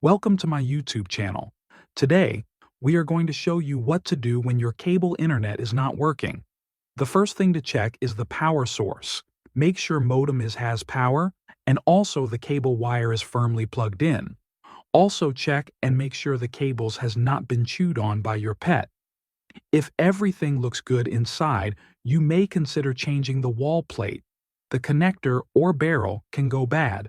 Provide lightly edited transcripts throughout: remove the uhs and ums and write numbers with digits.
Welcome to my YouTube channel. Today, we are going to show you what to do when your cable internet is not working. The first thing to check is the power source. Make sure modem has power, and also the cable wire is firmly plugged in. Also check and make sure the cables has not been chewed on by your pet. If everything looks good inside, you may consider changing the wall plate. The connector or barrel can go bad.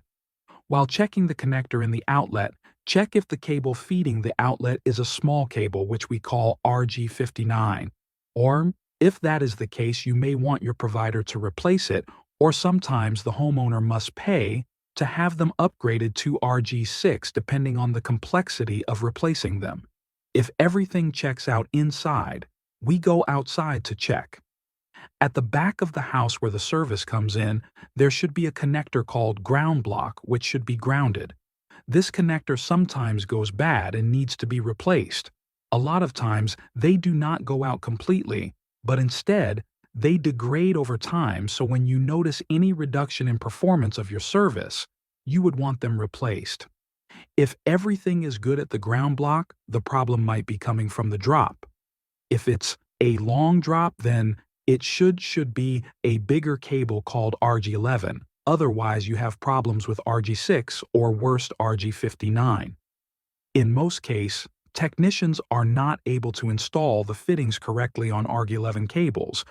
While checking the connector in the outlet, check if the cable feeding the outlet is a small cable, which we call RG59. Or, if that is the case, you may want your provider to replace it, or sometimes the homeowner must pay to have them upgraded to RG6 depending on the complexity of replacing them. If everything checks out inside, we go outside to check. At the back of the house where the service comes in, there should be a connector called ground block, which should be grounded. This connector sometimes goes bad and needs to be replaced. A lot of times, they do not go out completely, but instead, they degrade over time, so when you notice any reduction in performance of your service, you would want them replaced. If everything is good at the ground block, the problem might be coming from the drop. If it's a long drop, then it should be a bigger cable called RG11. Otherwise, you have problems with RG6 or worst RG59. In most cases, technicians are not able to install the fittings correctly on RG11 cables,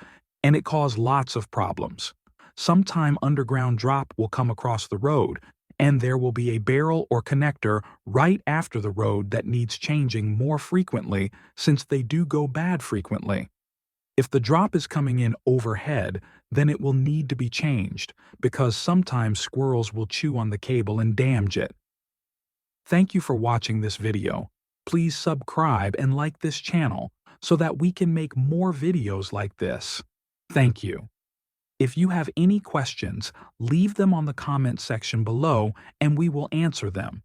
and it causes lots of problems. Sometime underground drop will come across the road, and there will be a barrel or connector right after the road that needs changing more frequently since they do go bad frequently. If the drop is coming in overhead, then it will need to be changed because sometimes squirrels will chew on the cable and damage it. Thank you for watching this video. Please subscribe and like this channel so that we can make more videos like this. Thank you. If you have any questions, leave them on the comment section below and we will answer them.